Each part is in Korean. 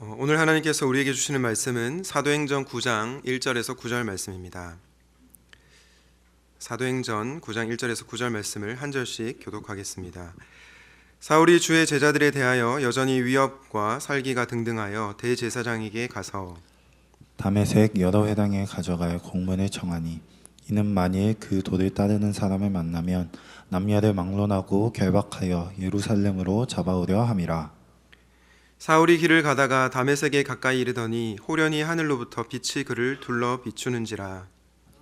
오늘 하나님께서 우리에게 주시는 말씀은 사도행전 9장 1절에서 9절 말씀입니다. 사도행전 9장 1절에서 9절 말씀을 한 절씩 교독하겠습니다. 사울이 주의 제자들에 대하여 여전히 위협과 살기가 등등하여 대제사장에게 가서 다메섹 여러 회당에 가져갈 공문을 청하니, 이는 만일 그 도를 따르는 사람을 만나면 남녀를 막론하고 결박하여 예루살렘으로 잡아오려 함이라. 사울이 길을 가다가 다메섹에 가까이 이르더니 호련히 하늘로부터 빛이 그를 둘러 비추는지라.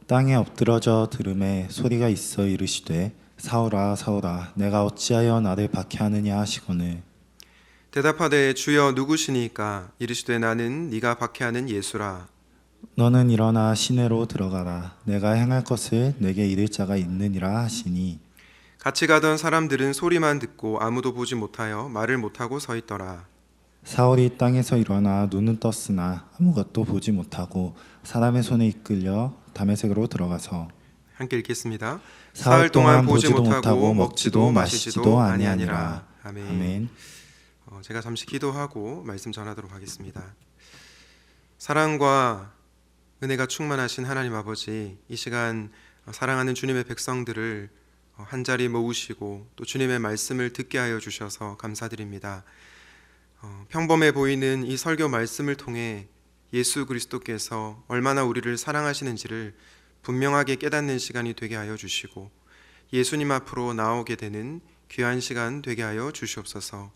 땅에 엎드러져 들음에 소리가 있어 이르시되, 사울아 사울아 내가 어찌하여 나를 박해하느냐 하시거늘. 대답하되 주여 누구시니까? 이르시되 나는 네가 박해하는 예수라. 너는 일어나 시내로 들어가라. 내가 행할 것을 내게 이를 자가 있느니라 하시니, 같이 가던 사람들은 소리만 듣고 아무도 보지 못하여 말을 못하고 서 있더라. 사울이 땅에서 일어나 눈은 떴으나 아무것도 보지 못하고 사람의 손에 이끌려 다메섹으로 들어가서 함께 읽겠습니다. 사흘 동안 보지도 못하고 먹지도 마시지도 아니하니라. 아멘. 아멘. 제가 잠시 기도하고 말씀 전하도록 하겠습니다. 사랑과 은혜가 충만하신 하나님 아버지, 이 시간 사랑하는 주님의 백성들을 한자리 모으시고 또 주님의 말씀을 듣게 하여 주셔서 감사드립니다. 평범해 보이는 이 설교 말씀을 통해 예수 그리스도께서 얼마나 우리를 사랑하시는지를 분명하게 깨닫는 시간이 되게 하여 주시고, 예수님 앞으로 나오게 되는 귀한 시간 되게 하여 주시옵소서.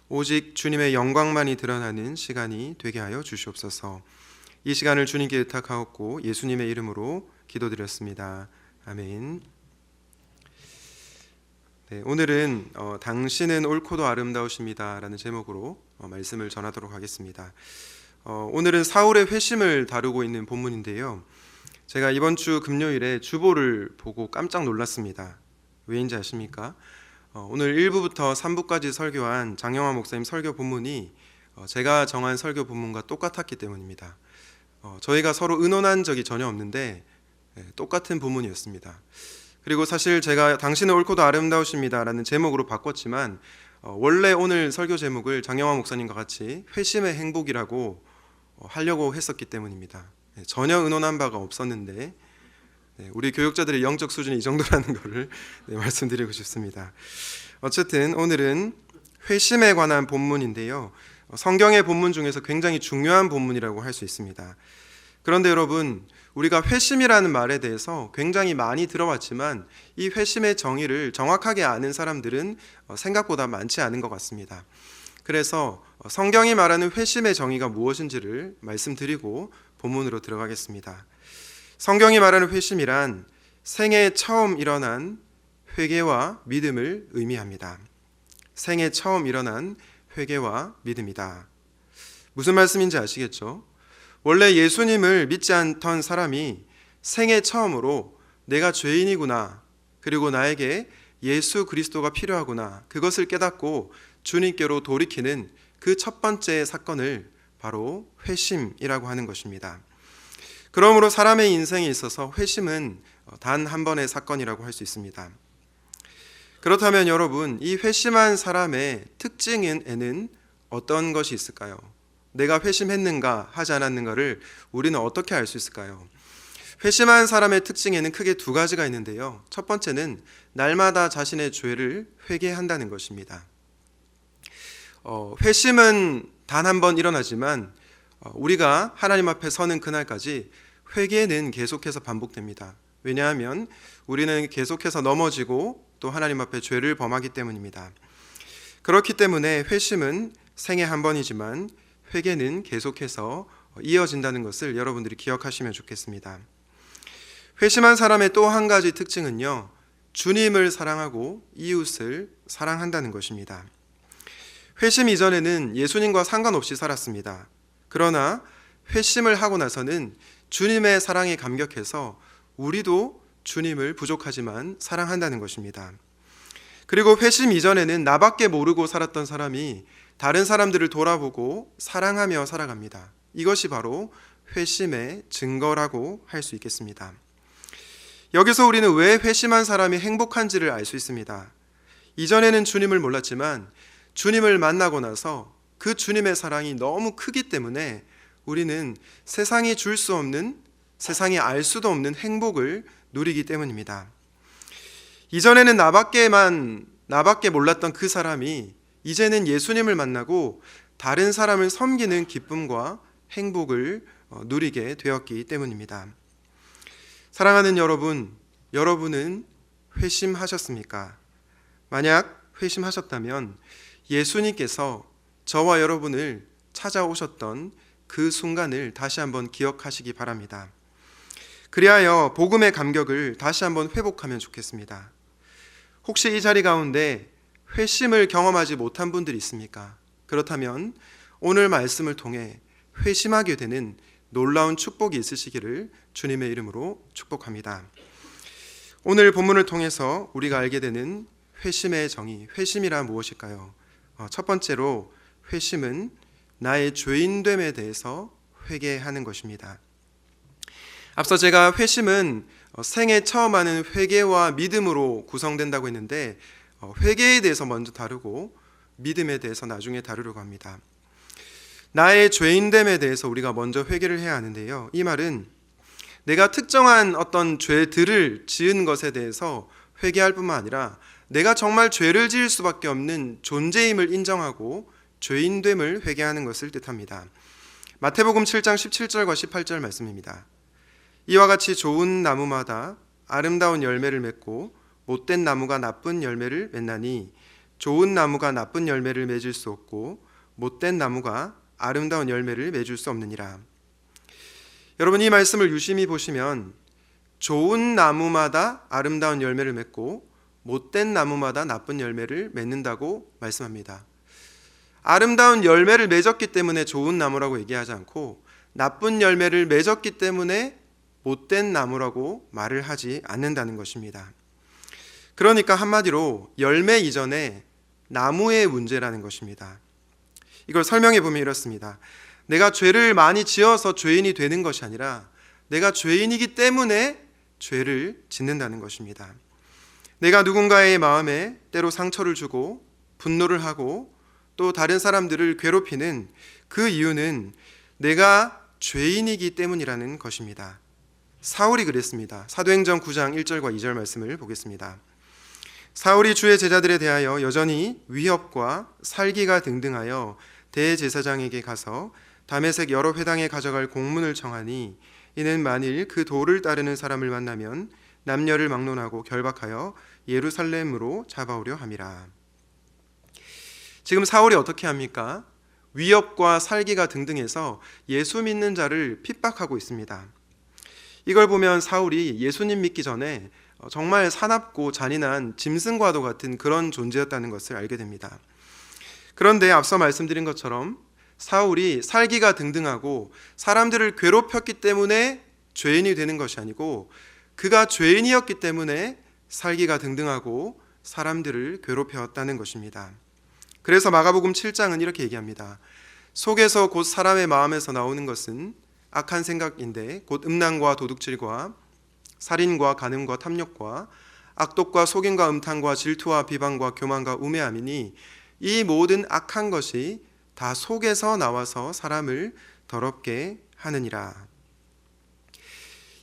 오직 주님의 영광만이 드러나는 시간이 되게 하여 주시옵소서. 이 시간을 주님께 의탁하옵고 예수님의 이름으로 기도드렸습니다. 아멘. 네, 오늘은 당신은 옳고도 아름다우십니다 라는 제목으로 말씀을 전하도록 하겠습니다. 오늘은 사울의 회심을 다루고 있는 본문인데요, 제가 이번 주 금요일에 주보를 보고 깜짝 놀랐습니다. 왜인지 아십니까? 오늘 1부부터 3부까지 설교한 장영화 목사님 설교 본문이 제가 정한 설교 본문과 똑같았기 때문입니다. 저희가 서로 의논한 적이 전혀 없는데 똑같은 본문이었습니다. 그리고 사실 제가 당신은 옳고도 아름다우십니다 라는 제목으로 바꿨지만 원래 오늘 설교 제목을 장영화 목사님과 같이 회심의 행복이라고 하려고 했었기 때문입니다. 전혀 의논한 바가 없었는데 우리 교육자들의 영적 수준이 이 정도라는 것을 말씀드리고 싶습니다. 어쨌든 오늘은 회심에 관한 본문인데요, 성경의 본문 중에서 굉장히 중요한 본문이라고 할 수 있습니다. 그런데 여러분, 우리가 회심이라는 말에 대해서 굉장히 많이 들어왔지만 이 회심의 정의를 정확하게 아는 사람들은 생각보다 많지 않은 것 같습니다. 그래서 성경이 말하는 회심의 정의가 무엇인지를 말씀드리고 본문으로 들어가겠습니다. 성경이 말하는 회심이란 생애 처음 일어난 회개와 믿음을 의미합니다. 생애 처음 일어난 회개와 믿음이다. 무슨 말씀인지 아시겠죠? 원래 예수님을 믿지 않던 사람이 생애 처음으로 내가 죄인이구나, 그리고 나에게 예수 그리스도가 필요하구나, 그것을 깨닫고 주님께로 돌이키는 그 첫 번째 사건을 바로 회심이라고 하는 것입니다. 그러므로 사람의 인생에 있어서 회심은 단 한 번의 사건이라고 할 수 있습니다. 그렇다면 여러분, 이 회심한 사람의 특징에는 어떤 것이 있을까요? 내가 회심했는가 하지 않았는가를 우리는 어떻게 알 수 있을까요? 회심한 사람의 특징에는 크게 두 가지가 있는데요, 첫 번째는 날마다 자신의 죄를 회개한다는 것입니다. 회심은 단 한 번 일어나지만 우리가 하나님 앞에 서는 그날까지 회개는 계속해서 반복됩니다. 왜냐하면 우리는 계속해서 넘어지고 또 하나님 앞에 죄를 범하기 때문입니다. 그렇기 때문에 회심은 생애 한 번이지만 회개는 계속해서 이어진다는 것을 여러분들이 기억하시면 좋겠습니다. 회심한 사람의 또 한 가지 특징은요, 주님을 사랑하고 이웃을 사랑한다는 것입니다. 회심 이전에는 예수님과 상관없이 살았습니다. 그러나 회심을 하고 나서는 주님의 사랑에 감격해서 우리도 주님을 부족하지만 사랑한다는 것입니다. 그리고 회심 이전에는 나밖에 모르고 살았던 사람이 다른 사람들을 돌아보고 사랑하며 살아갑니다. 이것이 바로 회심의 증거라고 할 수 있겠습니다. 여기서 우리는 왜 회심한 사람이 행복한지를 알 수 있습니다. 이전에는 주님을 몰랐지만 주님을 만나고 나서 그 주님의 사랑이 너무 크기 때문에 우리는 세상이 줄 수 없는, 세상이 알 수도 없는 행복을 누리기 때문입니다. 이전에는 나밖에 몰랐던 그 사람이 이제는 예수님을 만나고 다른 사람을 섬기는 기쁨과 행복을 누리게 되었기 때문입니다. 사랑하는 여러분, 여러분은 회심하셨습니까? 만약 회심하셨다면 예수님께서 저와 여러분을 찾아오셨던 그 순간을 다시 한번 기억하시기 바랍니다. 그리하여 복음의 감격을 다시 한번 회복하면 좋겠습니다. 혹시 이 자리 가운데 회심을 경험하지 못한 분들이 있습니까? 그렇다면 오늘 말씀을 통해 회심하게 되는 놀라운 축복이 있으시기를 주님의 이름으로 축복합니다. 오늘 본문을 통해서 우리가 알게 되는 회심의 정의, 회심이란 무엇일까요? 첫 번째로 회심은 나의 죄인됨에 대해서 회개하는 것입니다. 앞서 제가 회심은 생애 처음 하는 회개와 믿음으로 구성된다고 했는데 회개에 대해서 먼저 다루고 믿음에 대해서 나중에 다루려고 합니다. 나의 죄인됨에 대해서 우리가 먼저 회개를 해야 하는데요. 이 말은 내가 특정한 어떤 죄들을 지은 것에 대해서 회개할 뿐만 아니라 내가 정말 죄를 지을 수밖에 없는 존재임을 인정하고 죄인됨을 회개하는 것을 뜻합니다. 마태복음 7장 17절과 18절 말씀입니다. 이와 같이 좋은 나무마다 아름다운 열매를 맺고 못된 나무가 나쁜 열매를 맺나니 좋은 나무가 나쁜 열매를 맺을 수 없고 못된 나무가 아름다운 열매를 맺을 수 없느니라. 여러분, 이 말씀을 유심히 보시면 좋은 나무마다 아름다운 열매를 맺고 못된 나무마다 나쁜 열매를 맺는다고 말씀합니다. 아름다운 열매를 맺었기 때문에 좋은 나무라고 얘기하지 않고 나쁜 열매를 맺었기 때문에 못된 나무라고 말을 하지 않는다는 것입니다. 그러니까 한마디로 열매 이전에 나무의 문제라는 것입니다. 이걸 설명해 보면 이렇습니다. 내가 죄를 많이 지어서 죄인이 되는 것이 아니라 내가 죄인이기 때문에 죄를 짓는다는 것입니다. 내가 누군가의 마음에 때로 상처를 주고 분노를 하고 또 다른 사람들을 괴롭히는 그 이유는 내가 죄인이기 때문이라는 것입니다. 사울이 그랬습니다. 사도행전 9장 1절과 2절 말씀을 보겠습니다. 사울이 주의 제자들에 대하여 여전히 위협과 살기가 등등하여 대제사장에게 가서 다메섹 여러 회당에 가져갈 공문을 청하니 이는 만일 그 도를 따르는 사람을 만나면 남녀를 막론하고 결박하여 예루살렘으로 잡아오려 함이라. 지금 사울이 어떻게 합니까? 위협과 살기가 등등해서 예수 믿는 자를 핍박하고 있습니다. 이걸 보면 사울이 예수님 믿기 전에 정말 사납고 잔인한 짐승과도 같은 그런 존재였다는 것을 알게 됩니다. 그런데 앞서 말씀드린 것처럼 사울이 살기가 등등하고 사람들을 괴롭혔기 때문에 죄인이 되는 것이 아니고 그가 죄인이었기 때문에 살기가 등등하고 사람들을 괴롭혔다는 것입니다. 그래서 마가복음 7장은 이렇게 얘기합니다. 속에서 곧 사람의 마음에서 나오는 것은 악한 생각인데 곧 음란과 도둑질과 살인과 간음과 탐욕과 악독과 속임과 음탕과 질투와 비방과 교만과 우매함이니 이 모든 악한 것이 다 속에서 나와서 사람을 더럽게 하느니라.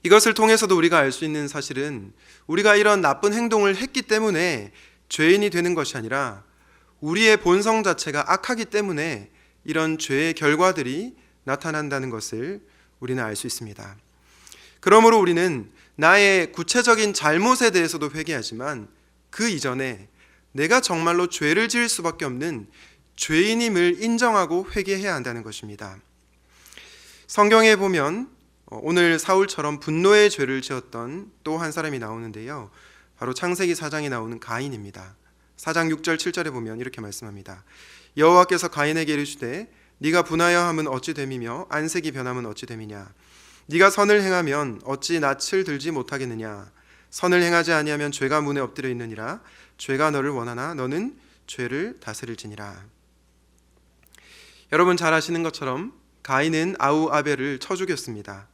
이것을 통해서도 우리가 알 수 있는 사실은 우리가 이런 나쁜 행동을 했기 때문에 죄인이 되는 것이 아니라 우리의 본성 자체가 악하기 때문에 이런 죄의 결과들이 나타난다는 것을 우리는 알 수 있습니다. 그러므로 우리는 나의 구체적인 잘못에 대해서도 회개하지만 그 이전에 내가 정말로 죄를 지을 수밖에 없는 죄인임을 인정하고 회개해야 한다는 것입니다. 성경에 보면 오늘 사울처럼 분노의 죄를 지었던 또 한 사람이 나오는데요. 바로 창세기 4장에 나오는 가인입니다. 4장 6절 7절에 보면 이렇게 말씀합니다. 여호와께서 가인에게 이르시되 네가 분하여 함은 어찌 됨이며 안색이 변함은 어찌 됨이냐. 네가 선을 행하면 어찌 낯을 들지 못하겠느냐. 선을 행하지 아니하면 죄가 문에 엎드려 있느니라. 죄가 너를 원하나 너는 죄를 다스릴지니라. 여러분 잘 아시는 것처럼 가인은 아우 아벨을 쳐 죽였습니다.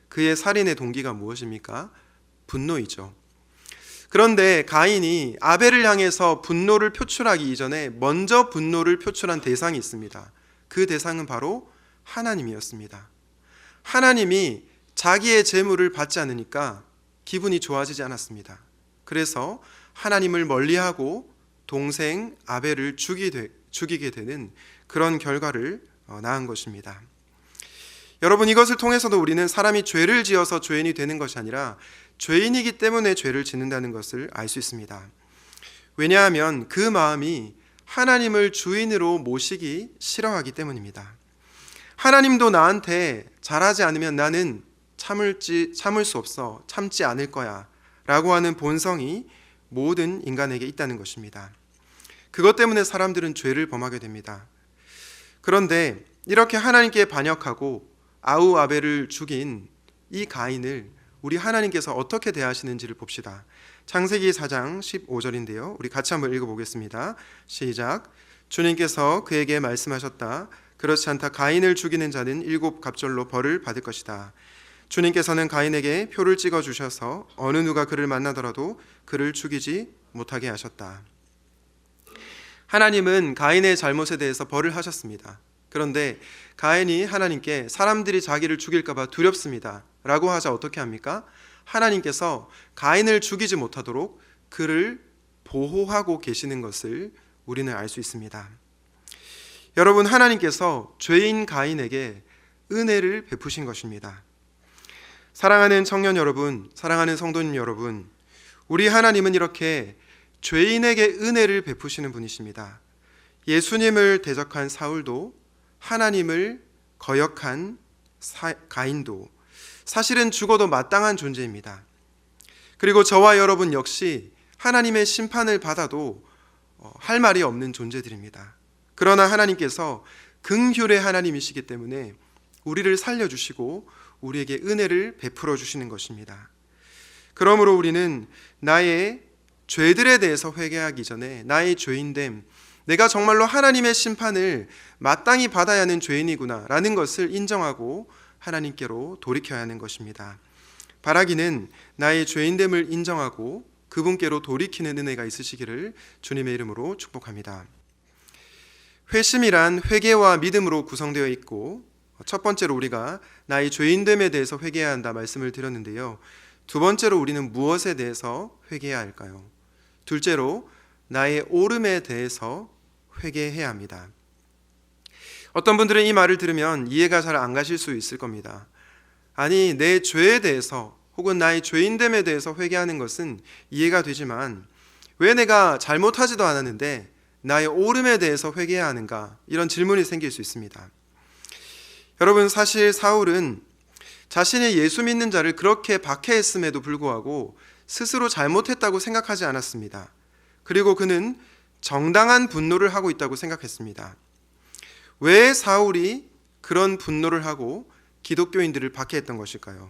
그의 살인의 동기가 무엇입니까? 분노이죠. 그런데 가인이 아벨을 향해서 분노를 표출하기 이전에 먼저 분노를 표출한 대상이 있습니다. 그 대상은 바로 하나님이었습니다. 하나님이 자기의 재물을 받지 않으니까 기분이 좋아지지 않았습니다. 그래서 하나님을 멀리하고 동생 아벨을 죽이게 되는 그런 결과를 낳은 것입니다. 여러분, 이것을 통해서도 우리는 사람이 죄를 지어서 죄인이 되는 것이 아니라 죄인이기 때문에 죄를 짓는다는 것을 알 수 있습니다. 왜냐하면 그 마음이 하나님을 주인으로 모시기 싫어하기 때문입니다. 하나님도 나한테 잘하지 않으면 나는 참을 수 없어, 참지 않을 거야 라고 하는 본성이 모든 인간에게 있다는 것입니다. 그것 때문에 사람들은 죄를 범하게 됩니다. 그런데 이렇게 하나님께 반역하고 아우아벨을 죽인 이 가인을 우리 하나님께서 어떻게 대하시는지를 봅시다. 창세기 4장 15절인데요. 우리 같이 한번 읽어보겠습니다. 시작. 주님께서 그에게 말씀하셨다. 그렇지 않다. 가인을 죽이는 자는 7 갑절로 벌을 받을 것이다. 주님께서는 가인에게 표를 찍어 주셔서 어느 누가 그를 만나더라도 그를 죽이지 못하게 하셨다. 하나님은 가인의 잘못에 대해서 벌을 하셨습니다. 그런데 가인이 하나님께 사람들이 자기를 죽일까 봐 두렵습니다 라고 하자 어떻게 합니까? 하나님께서 가인을 죽이지 못하도록 그를 보호하고 계시는 것을 우리는 알 수 있습니다. 여러분, 하나님께서 죄인 가인에게 은혜를 베푸신 것입니다. 사랑하는 청년 여러분, 사랑하는 성도님 여러분, 우리 하나님은 이렇게 죄인에게 은혜를 베푸시는 분이십니다. 예수님을 대적한 사울도, 하나님을 거역한 가인도 사실은 죽어도 마땅한 존재입니다. 그리고 저와 여러분 역시 하나님의 심판을 받아도 할 말이 없는 존재들입니다. 그러나 하나님께서 긍휼의 하나님이시기 때문에 우리를 살려주시고 우리에게 은혜를 베풀어 주시는 것입니다. 그러므로 우리는 나의 죄들에 대해서 회개하기 전에 나의 죄인됨, 내가 정말로 하나님의 심판을 마땅히 받아야 하는 죄인이구나 라는 것을 인정하고 하나님께로 돌이켜야 하는 것입니다. 바라기는 나의 죄인됨을 인정하고 그분께로 돌이키는 은혜가 있으시기를 주님의 이름으로 축복합니다. 회심이란 회개와 믿음으로 구성되어 있고, 첫 번째로 우리가 나의 죄인됨에 대해서 회개해야 한다 말씀을 드렸는데요. 두 번째로 우리는 무엇에 대해서 회개해야 할까요? 둘째로 나의 옳음에 대해서 회개해야 합니다. 어떤 분들은 이 말을 들으면 이해가 잘 안 가실 수 있을 겁니다. 아니, 내 죄에 대해서 혹은 나의 죄인됨에 대해서 회개하는 것은 이해가 되지만 왜 내가 잘못하지도 않았는데 나의 옳음에 대해서 회개해야 하는가? 이런 질문이 생길 수 있습니다. 여러분, 사실 사울은 자신이 예수 믿는 자를 그렇게 박해했음에도 불구하고 스스로 잘못했다고 생각하지 않았습니다. 그리고 그는 정당한 분노를 하고 있다고 생각했습니다. 왜 사울이 그런 분노를 하고 기독교인들을 박해했던 것일까요?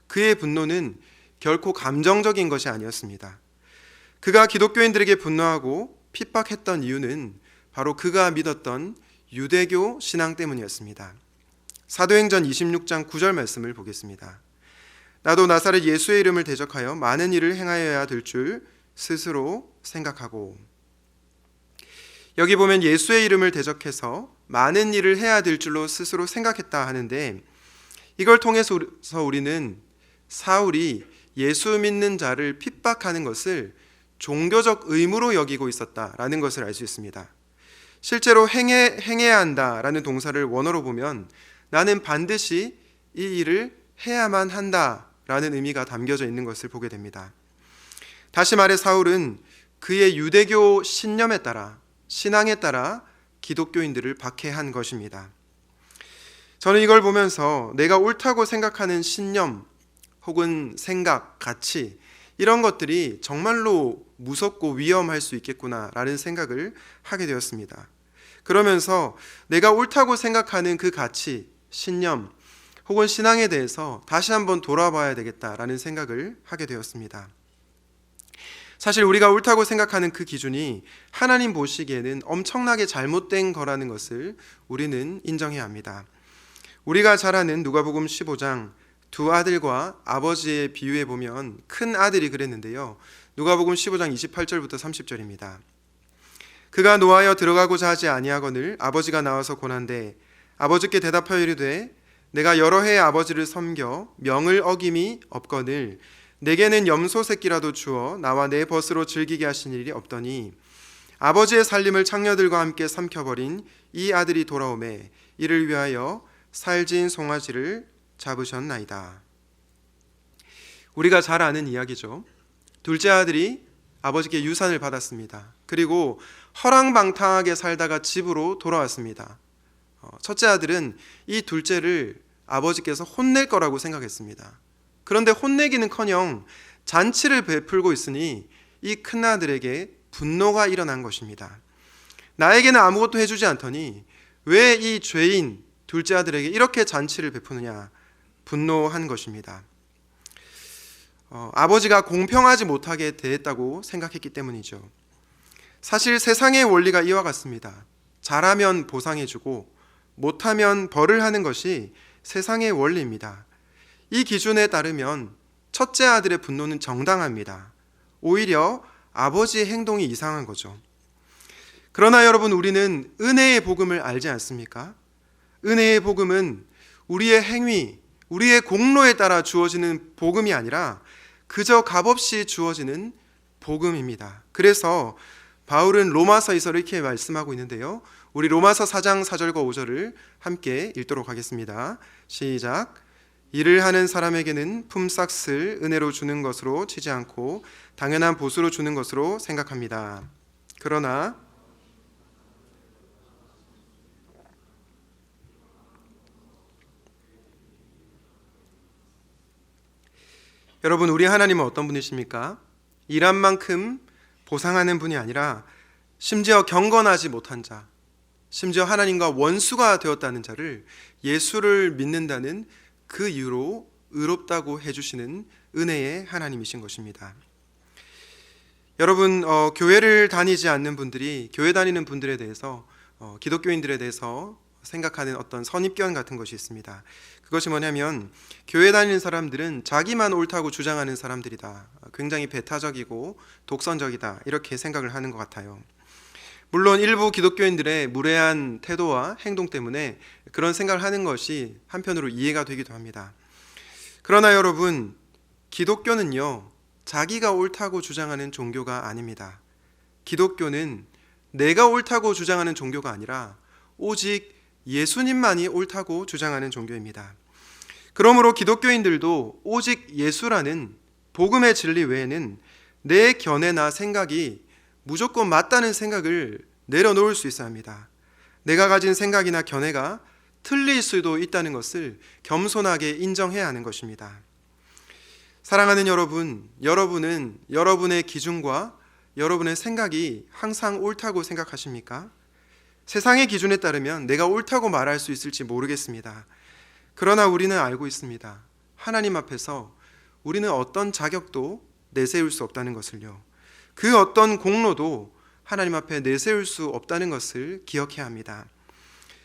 그의 분노는 결코 감정적인 것이 아니었습니다. 그가 기독교인들에게 분노하고 핍박했던 이유는 바로 그가 믿었던 유대교 신앙 때문이었습니다. 사도행전 26장 9절 말씀을 보겠습니다. 나도 나사렛 예수의 이름을 대적하여 많은 일을 행하여야 될 줄 스스로 생각하고, 여기 보면 예수의 이름을 대적해서 많은 일을 해야 될 줄로 스스로 생각했다 하는데, 이걸 통해서 우리는 사울이 예수 믿는 자를 핍박하는 것을 종교적 의무로 여기고 있었다라는 것을 알 수 있습니다. 실제로 행해야 한다라는 동사를 원어로 보면 나는 반드시 이 일을 해야만 한다라는 의미가 담겨져 있는 것을 보게 됩니다. 다시 말해 사울은 그의 유대교 신념에 따라, 신앙에 따라 기독교인들을 박해한 것입니다. 저는 이걸 보면서 내가 옳다고 생각하는 신념 혹은 생각, 가치, 이런 것들이 정말로 무섭고 위험할 수 있겠구나라는 생각을 하게 되었습니다. 그러면서 내가 옳다고 생각하는 그 가치, 신념 혹은 신앙에 대해서 다시 한번 돌아봐야 되겠다라는 생각을 하게 되었습니다. 사실 우리가 옳다고 생각하는 그 기준이 하나님 보시기에는 엄청나게 잘못된 거라는 것을 우리는 인정해야 합니다. 우리가 잘 아는 누가복음 15장 두 아들과 아버지의 비유에 보면 큰 아들이 그랬는데요. 누가복음 15장 28절부터 30절입니다. 그가 노하여 들어가고자 하지 아니하거늘 아버지가 나와서 고난데 아버지께 대답하여 이르되 내가 여러 해 아버지를 섬겨 명을 어김이 없거늘 내게는 염소 새끼라도 주어 나와 내 벗으로 즐기게 하신 일이 없더니 아버지의 살림을 창녀들과 함께 삼켜버린 이 아들이 돌아오매 이를 위하여 살진 송아지를 잡으셨나이다. 우리가 잘 아는 이야기죠. 둘째 아들이 아버지께 유산을 받았습니다. 그리고 허랑방탕하게 살다가 집으로 돌아왔습니다. 첫째 아들은 이 둘째를 아버지께서 혼낼 거라고 생각했습니다. 그런데 혼내기는커녕 잔치를 베풀고 있으니 이 큰아들에게 분노가 일어난 것입니다. 나에게는 아무것도 해주지 않더니 왜 이 죄인 둘째 아들에게 이렇게 잔치를 베푸느냐 분노한 것입니다. 아버지가 공평하지 못하게 대했다고 생각했기 때문이죠. 사실 세상의 원리가 이와 같습니다. 잘하면 보상해주고 못하면 벌을 하는 것이 세상의 원리입니다. 이 기준에 따르면 첫째 아들의 분노는 정당합니다. 오히려 아버지의 행동이 이상한 거죠. 그러나 여러분, 우리는 은혜의 복음을 알지 않습니까? 은혜의 복음은 우리의 행위, 우리의 공로에 따라 주어지는 복음이 아니라 그저 값없이 주어지는 복음입니다. 그래서 바울은 로마서에서 이렇게 말씀하고 있는데요. 우리 로마서 4장 4절과 5절을 함께 읽도록 하겠습니다. 시작. 일을 하는 사람에게는 품삯을 은혜로 주는 것으로 치지 않고 당연한 보수로 주는 것으로 생각합니다. 그러나 여러분, 우리 하나님은 어떤 분이십니까? 일한 만큼 보상하는 분이 아니라 심지어 경건하지 못한 자, 심지어 하나님과 원수가 되었다는 자를 예수를 믿는다는 그 이유로 의롭다고 해주시는 은혜의 하나님이신 것입니다. 여러분, 교회를 다니지 않는 분들이 교회 다니는 분들에 대해서 기독교인들에 대해서 생각하는 어떤 선입견 같은 것이 있습니다. 그것이 뭐냐면 교회 다니는 사람들은 자기만 옳다고 주장하는 사람들이다. 굉장히 배타적이고 독선적이다. 이렇게 생각을 하는 것 같아요. 물론 일부 기독교인들의 무례한 태도와 행동 때문에 그런 생각을 하는 것이 한편으로 이해가 되기도 합니다. 그러나 여러분, 기독교는요, 자기가 옳다고 주장하는 종교가 아닙니다. 기독교는 내가 옳다고 주장하는 종교가 아니라 오직 예수님만이 옳다고 주장하는 종교입니다. 그러므로 기독교인들도 오직 예수라는 복음의 진리 외에는 내 견해나 생각이 무조건 맞다는 생각을 내려놓을 수 있어야 합니다. 내가 가진 생각이나 견해가 틀릴 수도 있다는 것을 겸손하게 인정해야 하는 것입니다. 사랑하는 여러분, 여러분은 여러분의 기준과 여러분의 생각이 항상 옳다고 생각하십니까? 세상의 기준에 따르면 내가 옳다고 말할 수 있을지 모르겠습니다. 그러나 우리는 알고 있습니다. 하나님 앞에서 우리는 어떤 자격도 내세울 수 없다는 것을요. 그 어떤 공로도 하나님 앞에 내세울 수 없다는 것을 기억해야 합니다.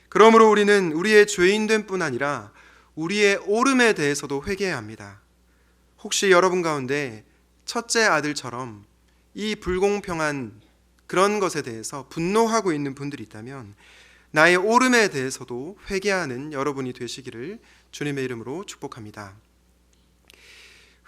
그러므로 우리는 우리의 죄인됨 뿐 아니라 우리의 옳음에 대해서도 회개해야 합니다. 혹시 여러분 가운데 첫째 아들처럼 이 불공평한 그런 것에 대해서 분노하고 있는 분들이 있다면 나의 옳음에 대해서도 회개하는 여러분이 되시기를 주님의 이름으로 축복합니다.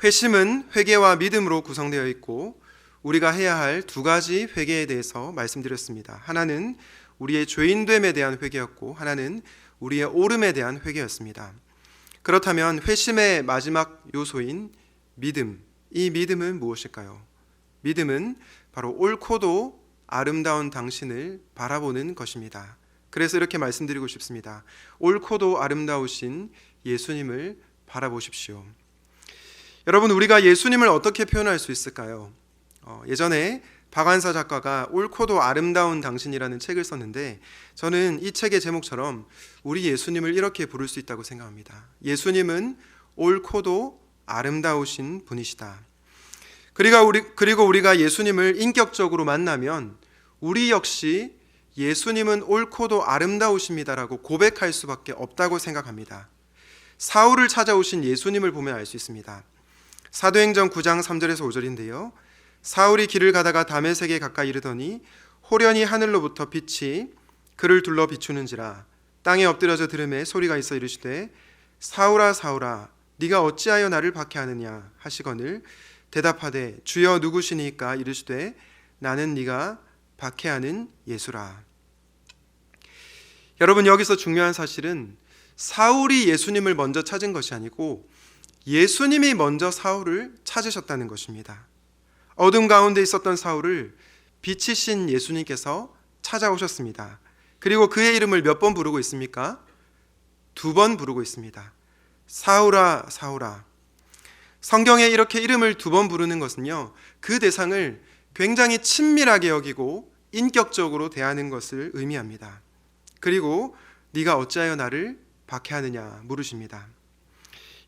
회심은 회개와 믿음으로 구성되어 있고 우리가 해야 할 두 가지 회개에 대해서 말씀드렸습니다. 하나는 우리의 죄인됨에 대한 회개였고 하나는 우리의 옳음에 대한 회개였습니다. 그렇다면 회심의 마지막 요소인 믿음, 이 믿음은 무엇일까요? 믿음은 바로 옳고도 아름다운 당신을 바라보는 것입니다. 그래서 이렇게 말씀드리고 싶습니다. 옳고도 아름다우신 예수님을 바라보십시오. 여러분, 우리가 예수님을 어떻게 표현할 수 있을까요? 예전에 박완서 작가가 옳고도 아름다운 당신이라는 책을 썼는데 저는 이 책의 제목처럼 우리 예수님을 이렇게 부를 수 있다고 생각합니다. 예수님은 옳고도 아름다우신 분이시다. 그리고 우리가 예수님을 인격적으로 만나면 우리 역시 예수님은 옳고도 아름다우십니다라고 고백할 수밖에 없다고 생각합니다. 사울을 찾아오신 예수님을 보면 알 수 있습니다. 사도행전 9장 3절에서 5절인데요. 사울이 길을 가다가 다메섹에 가까이 이르더니 호련히 하늘로부터 빛이 그를 둘러 비추는지라. 땅에 엎드려져 들음에 소리가 있어 이르시되 사울아 사울아 네가 어찌하여 나를 박해하느냐 하시거늘 대답하되 주여 누구시니까 이르시되 나는 네가 박해하는 예수라. 여러분, 여기서 중요한 사실은 사울이 예수님을 먼저 찾은 것이 아니고 예수님이 먼저 사울을 찾으셨다는 것입니다. 어둠 가운데 있었던 사울을 빛이신 예수님께서 찾아오셨습니다. 그리고 그의 이름을 몇 번 부르고 있습니까? 2번 부르고 있습니다. 사울아 사울아. 성경에 이렇게 이름을 2번 부르는 것은요, 그 대상을 굉장히 친밀하게 여기고 인격적으로 대하는 것을 의미합니다. 그리고 네가 어찌하여 나를 박해하느냐 물으십니다.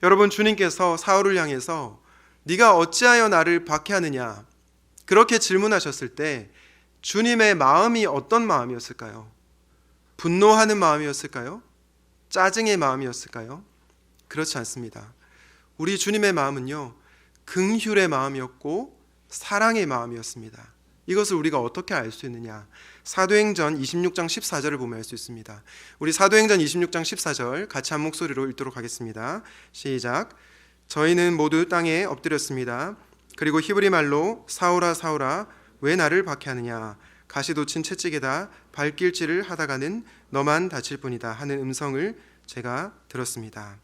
여러분, 주님께서 사울을 향해서 네가 어찌하여 나를 박해하느냐 그렇게 질문하셨을 때 주님의 마음이 어떤 마음이었을까요? 분노하는 마음이었을까요? 짜증의 마음이었을까요? 그렇지 않습니다. 우리 주님의 마음은요, 긍휼의 마음이었고 사랑의 마음이었습니다. 이것을 우리가 어떻게 알 수 있느냐? 사도행전 26장 14절을 보면 알 수 있습니다. 우리 사도행전 26장 14절 같이 한 목소리로 읽도록 하겠습니다. 시작. 저희는 모두 땅에 엎드렸습니다. 그리고 히브리 말로 사울아 사울아 왜 나를 박해하느냐, 가시돋친 채찍에다 발길질을 하다가는 너만 다칠 뿐이다 하는 음성을 제가 들었습니다.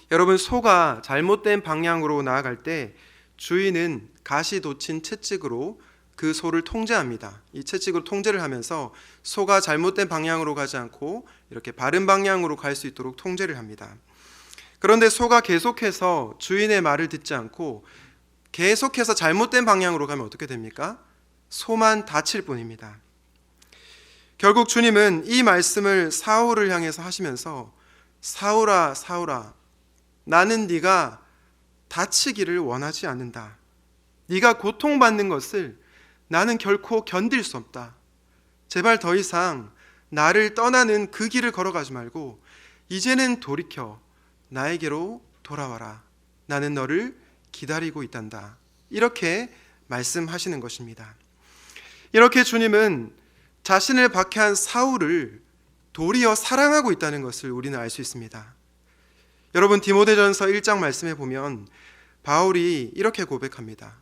여러분, 소가 잘못된 방향으로 나아갈 때 주인은 가시돋친 채찍으로 그 소를 통제합니다. 이 채찍으로 통제를 하면서 소가 잘못된 방향으로 가지 않고 이렇게 바른 방향으로 갈 수 있도록 통제를 합니다. 그런데 소가 계속해서 주인의 말을 듣지 않고 계속해서 잘못된 방향으로 가면 어떻게 됩니까? 소만 다칠 뿐입니다. 결국 주님은 이 말씀을 사울을 향해서 하시면서 사울아 사울아 나는 네가 다치기를 원하지 않는다. 네가 고통받는 것을 나는 결코 견딜 수 없다. 제발 더 이상 나를 떠나는 그 길을 걸어가지 말고 이제는 돌이켜 나에게로 돌아와라. 나는 너를 기다리고 있단다. 이렇게 말씀하시는 것입니다. 이렇게 주님은 자신을 박해한 사울을 도리어 사랑하고 있다는 것을 우리는 알 수 있습니다. 여러분, 디모데전서 1장 말씀에 보면 바울이 이렇게 고백합니다.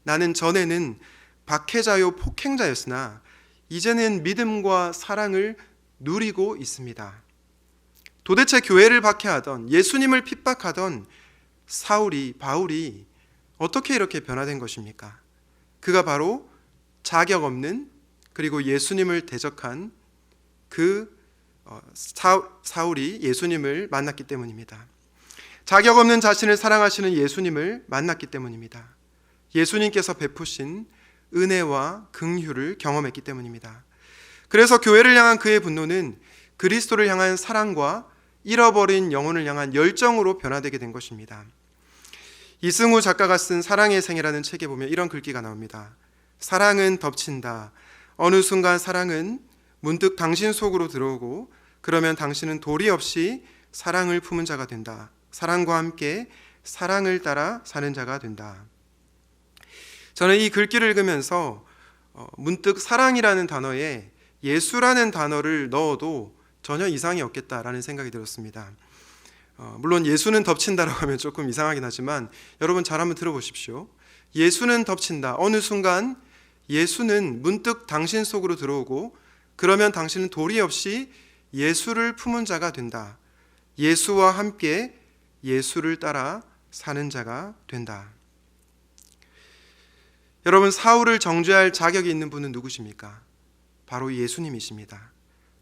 나는 전에는 박해자요 폭행자였으나 이제는 믿음과 사랑을 누리고 있습니다. 도대체 교회를 박해하던 예수님을 핍박하던 바울이 어떻게 이렇게 변화된 것입니까? 그가 바로 자격 없는 그리고 예수님을 대적한 사울이 예수님을 만났기 때문입니다. 자격 없는 자신을 사랑하시는 예수님을 만났기 때문입니다. 예수님께서 베푸신 은혜와 긍휼을 경험했기 때문입니다. 그래서 교회를 향한 그의 분노는 그리스도를 향한 사랑과 잃어버린 영혼을 향한 열정으로 변화되게 된 것입니다. 이승우 작가가 쓴 사랑의 생애라는 책에 보면 이런 글귀가 나옵니다. 사랑은 덮친다. 어느 순간 사랑은 문득 당신 속으로 들어오고 그러면 당신은 도리 없이 사랑을 품은 자가 된다. 사랑과 함께 사랑을 따라 사는 자가 된다. 저는 이 글귀를 읽으면서 문득 사랑이라는 단어에 예수라는 단어를 넣어도 전혀 이상이 없겠다라는 생각이 들었습니다. 물론 예수는 덮친다라고 하면 조금 이상하긴 하지만 여러분 잘 한번 들어보십시오. 예수는 덮친다. 어느 순간 예수는 문득 당신 속으로 들어오고 그러면 당신은 도리 없이 예수를 품은 자가 된다. 예수와 함께 예수를 따라 사는 자가 된다. 여러분, 사울을 정죄할 자격이 있는 분은 누구십니까? 바로 예수님이십니다.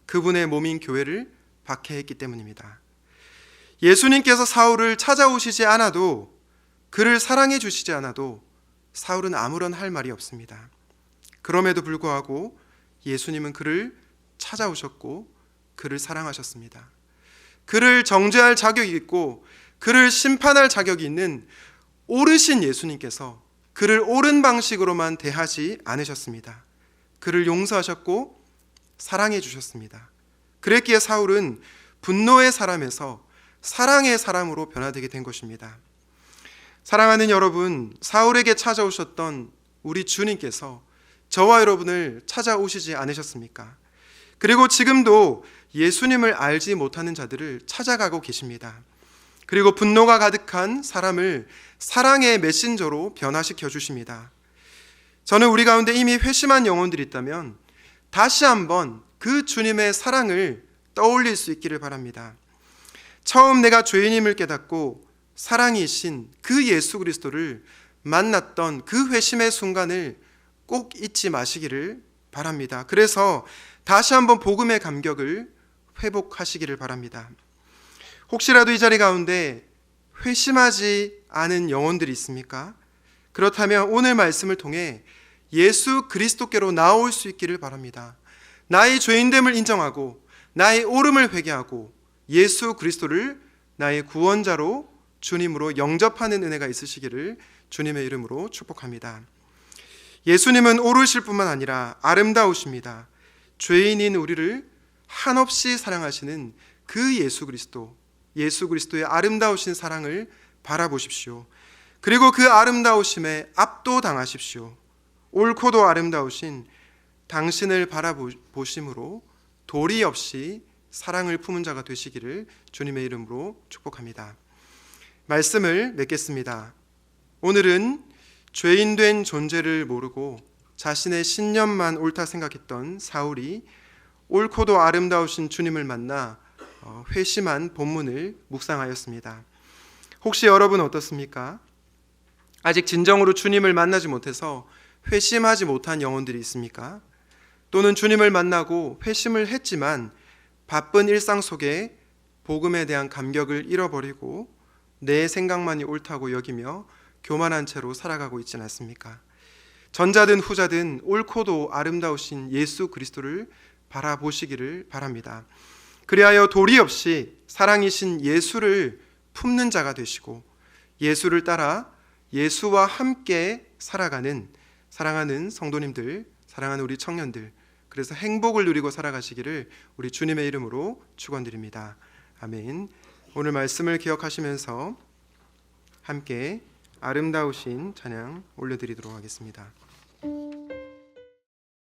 그분의 몸인 교회를 박해했기 때문입니다. 예수님께서 사울을 찾아오시지 않아도, 그를 사랑해 주시지 않아도 사울은 아무런 할 말이 없습니다. 그럼에도 불구하고 예수님은 그를 찾아오셨고 그를 사랑하셨습니다. 그를 정죄할 자격이 있고 그를 심판할 자격이 있는 옳으신 예수님께서 그를 옳은 방식으로만 대하지 않으셨습니다. 그를 용서하셨고 사랑해 주셨습니다. 그랬기에 사울은 분노의 사람에서 사랑의 사람으로 변화되게 된 것입니다. 사랑하는 여러분, 사울에게 찾아오셨던 우리 주님께서 저와 여러분을 찾아오시지 않으셨습니까? 그리고 지금도 예수님을 알지 못하는 자들을 찾아가고 계십니다. 그리고 분노가 가득한 사람을 사랑의 메신저로 변화시켜 주십니다. 저는 우리 가운데 이미 회심한 영혼들이 있다면 다시 한번 그 주님의 사랑을 떠올릴 수 있기를 바랍니다. 처음 내가 죄인임을 깨닫고 사랑이신 그 예수 그리스도를 만났던 그 회심의 순간을 꼭 잊지 마시기를 바랍니다. 그래서 다시 한번 복음의 감격을 회복하시기를 바랍니다. 혹시라도 이 자리 가운데 회심하지 않은 영혼들이 있습니까? 그렇다면 오늘 말씀을 통해 예수 그리스도께로 나올 수 있기를 바랍니다. 나의 죄인됨을 인정하고 나의 오름을 회개하고 예수 그리스도를 나의 구원자로 주님으로 영접하는 은혜가 있으시기를 주님의 이름으로 축복합니다. 예수님은 오르실 뿐만 아니라 아름다우십니다. 죄인인 우리를 한없이 사랑하시는 그 예수 그리스도의 아름다우신 사랑을 바라보십시오. 그리고 그 아름다우심에 압도당하십시오. 옳고도 아름다우신 당신을 바라보심으로 도리 없이 사랑을 품은 자가 되시기를 주님의 이름으로 축복합니다. 말씀을 맺겠습니다. 오늘은 죄인된 존재를 모르고 자신의 신념만 옳다 생각했던 사울이 옳고도 아름다우신 주님을 만나 회심한 본문을 묵상하였습니다. 혹시 여러분 어떻습니까? 아직 진정으로 주님을 만나지 못해서 회심하지 못한 영혼들이 있습니까? 또는 주님을 만나고 회심을 했지만 바쁜 일상 속에 복음에 대한 감격을 잃어버리고 내 생각만이 옳다고 여기며 교만한 채로 살아가고 있지는 않습니까? 전자든 후자든 옳고도 아름다우신 예수 그리스도를 바라보시기를 바랍니다. 그리하여 도리 없이 사랑이신 예수를 품는 자가 되시고 예수를 따라 예수와 함께 살아가는 사랑하는 성도님들, 사랑하는 우리 청년들, 그래서 행복을 누리고 살아가시기를 우리 주님의 이름으로 축원드립니다. 아멘. 오늘 말씀을 기억하시면서 함께 아름다우신 찬양 올려드리도록 하겠습니다.